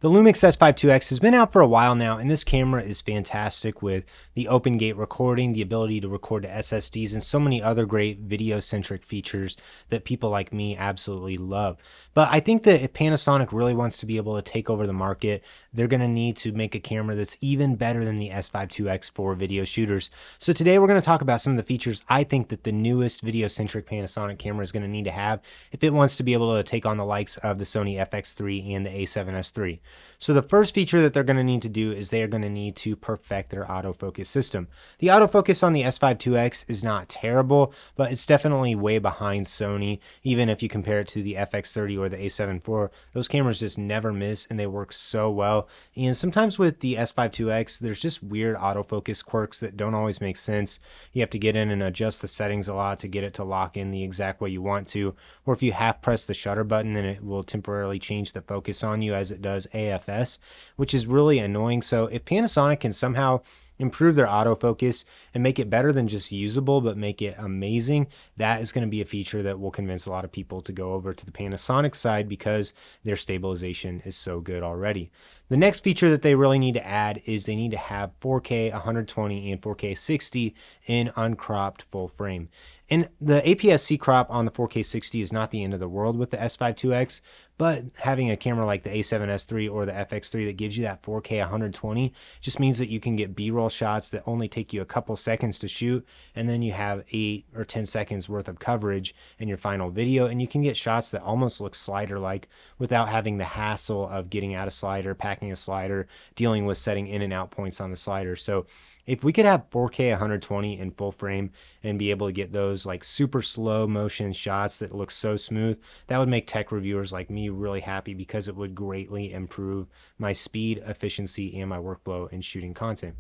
The Lumix S1 HII has been out for a while now, and this camera is fantastic with the open gate recording, the ability to record to SSDs, and so many other great video-centric features that people like me absolutely love. But I think that if Panasonic really wants to be able to take over the market, they're going to need to make a camera that's even better than the S1 HII for video shooters. So today we're going to talk about some of the features I think that the newest video-centric Panasonic camera is going to need to have if it wants to be able to take on the likes of the Sony FX3 and the A7S III. So the first feature that they're going to need to do is they are going to need to perfect their autofocus system. The autofocus on the S1 HII is not terrible, but it's definitely way behind Sony. Even if you compare it to the FX30 or the A7 IV, those cameras just never miss and they work so well. And sometimes with the S1 HII, there's just weird autofocus quirks that don't always make sense. You have to get in and adjust the settings a lot to get it to lock in the exact way you want to. Or if you half press the shutter button, then it will temporarily change the focus on you as it does AFS, which is really annoying. So if Panasonic can somehow improve their autofocus and make it better than just usable, but make it amazing, that is going to be a feature that will convince a lot of people to go over to the Panasonic side because their stabilization is so good already. The next feature that they really need to add is they need to have 4K 120 and 4K 60 in uncropped full frame. And the APS-C crop on the 4K 60 is not the end of the world with the S1 HII, but having a camera like the A7S III or the FX3 that gives you that 4K 120 just means that you can get B-roll shots that only take you a couple seconds to shoot, and then you have 8 or 10 seconds worth of coverage in your final video, and you can get shots that almost look slider-like without having the hassle of getting out a slider, packing a slider, dealing with setting in and out points on the slider. So if we could have 4K 120 in full frame and be able to get those like super slow motion shots that look so smooth, that would make tech reviewers like me really happy because it would greatly improve my speed, efficiency, and my workflow in shooting content.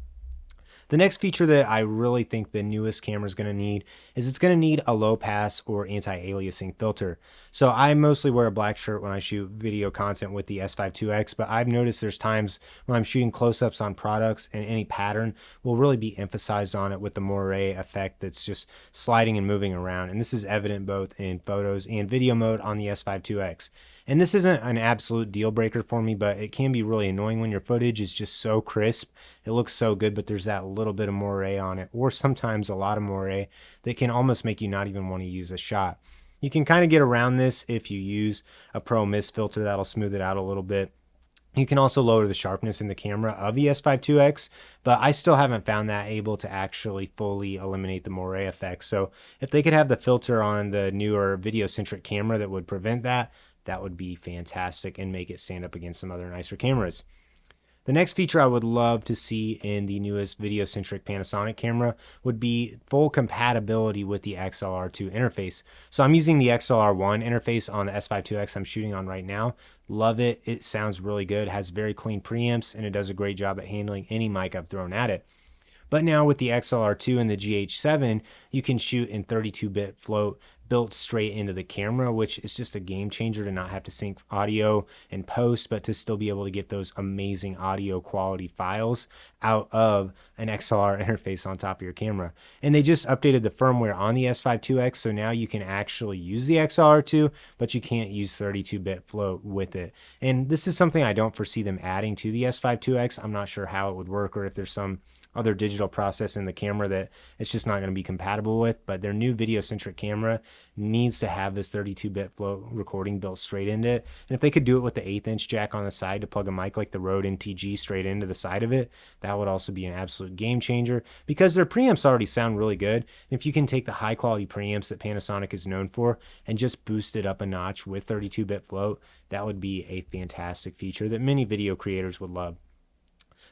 The next feature that I really think the newest camera is going to need is it's going to need a low pass or anti-aliasing filter. So I mostly wear a black shirt when I shoot video content with the S1 HII, but I've noticed there's times when I'm shooting close-ups on products and any pattern will really be emphasized on it with the moire effect that's just sliding and moving around. And this is evident both in photos and video mode on the S1 HII. And this isn't an absolute deal breaker for me, but it can be really annoying when your footage is just so crisp. It looks so good, but there's that little bit of moire on it, or sometimes a lot of moire that can almost make you not even want to use a shot. You can kind of get around this if you use a Pro Mist filter that'll smooth it out a little bit. You can also lower the sharpness in the camera of the S1 HII, but I still haven't found that able to actually fully eliminate the moire effect. So if they could have the filter on the newer video-centric camera that would prevent that, that would be fantastic and make it stand up against some other nicer cameras. The next feature I would love to see in the newest video-centric Panasonic camera would be full compatibility with the XLR2 interface. So I'm using the XLR1 interface on the S1 HII I'm shooting on right now. Love it. It sounds really good, has very clean preamps, and it does a great job at handling any mic I've thrown at it. But now with the XLR2 and the GH7, you can shoot in 32-bit float built straight into the camera, which is just a game changer to not have to sync audio and post, but to still be able to get those amazing audio quality files out of an XLR interface on top of your camera. And they just updated the firmware on the S1 HII, so now you can actually use the XLR2, but you can't use 32-bit float with it. And this is something I don't foresee them adding to the S1 HII. I'm not sure how it would work or if there's some other digital process in the camera that it's just not going to be compatible with, but their new video-centric camera needs to have this 32-bit float recording built straight into it. And if they could do it with the 1/8" jack on the side to plug a mic like the Rode NTG straight into the side of it, that would also be an absolute game changer because their preamps already sound really good. And if you can take the high-quality preamps that Panasonic is known for and just boost it up a notch with 32-bit float, that would be a fantastic feature that many video creators would love.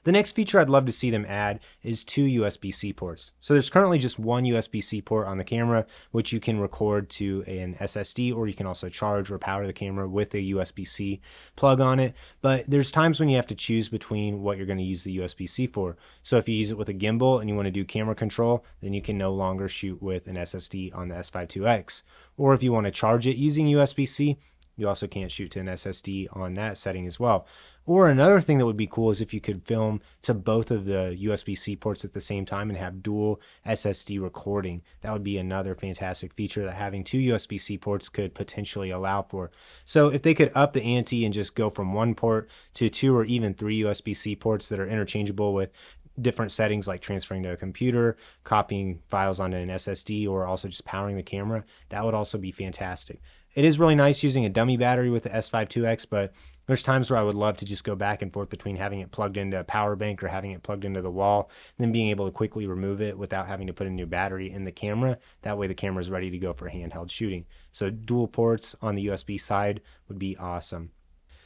The next feature I'd love to see them add is 2 USB-C ports. So there's currently just one USB-C port on the camera, which you can record to an SSD, or you can also charge or power the camera with a USB-C plug on it. But there's times when you have to choose between what you're going to use the USB-C for. So if you use it with a gimbal and you want to do camera control, then you can no longer shoot with an SSD on the S1 HII. Or if you want to charge it using USB-C, you also can't shoot to an SSD on that setting as well. Or another thing that would be cool is if you could film to both of the USB-C ports at the same time and have dual SSD recording. That would be another fantastic feature that having two USB-C ports could potentially allow for. So if they could up the ante and just go from one port to two or even three USB-C ports that are interchangeable with different settings like transferring to a computer, copying files onto an SSD, or also just powering the camera, that would also be fantastic. It is really nice using a dummy battery with the S5 IIX, but there's times where I would love to just go back and forth between having it plugged into a power bank or having it plugged into the wall, and then being able to quickly remove it without having to put a new battery in the camera. That way the camera is ready to go for handheld shooting. So dual ports on the USB side would be awesome.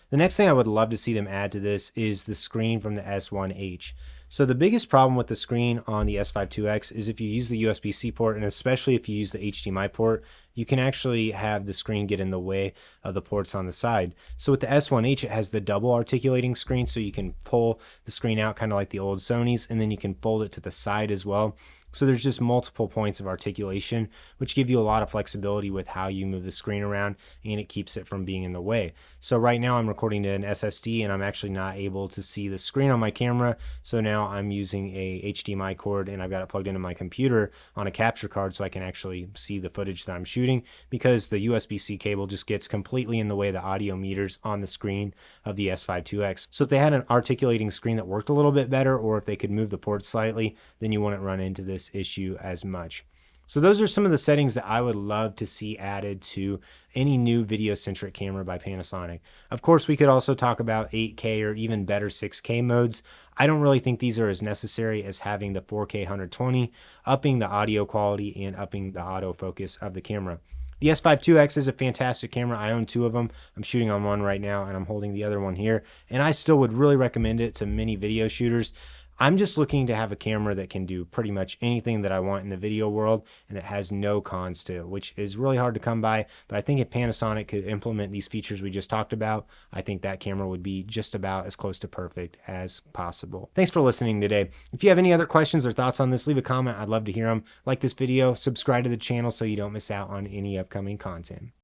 The next thing I would love to see them add to this is the screen from the S1H. So the biggest problem with the screen on the S5 IIX is if you use the USB-C port, and especially if you use the HDMI port, you can actually have the screen get in the way of the ports on the side. So with the S1H, it has the double articulating screen, so you can pull the screen out kind of like the old Sonys, and then you can fold it to the side as well. So there's just multiple points of articulation, which give you a lot of flexibility with how you move the screen around, and it keeps it from being in the way. So right now I'm recording to an SSD, and I'm actually not able to see the screen on my camera. So now I'm using a HDMI cord, and I've got it plugged into my computer on a capture card so I can actually see the footage that I'm shooting, because the USB-C cable just gets completely in the way of the audio meters on the screen of the S5 IIX. So if they had an articulating screen that worked a little bit better, or if they could move the ports slightly, then you wouldn't run into this issue as much. So those are some of the settings that I would love to see added to any new video-centric camera by Panasonic. Of course, we could also talk about 8K or even better 6K modes. I don't really think these are as necessary as having the 4K 120, upping the audio quality and upping the autofocus of the camera. The S5 IIX is a fantastic camera. I own two of them. I'm shooting on one right now, and I'm holding the other one here. And I still would really recommend it to many video shooters. I'm just looking to have a camera that can do pretty much anything that I want in the video world, and it has no cons to it, which is really hard to come by. But I think if Panasonic could implement these features we just talked about, I think that camera would be just about as close to perfect as possible. Thanks for listening today. If you have any other questions or thoughts on this, leave a comment. I'd love to hear them. Like this video, subscribe to the channel so you don't miss out on any upcoming content.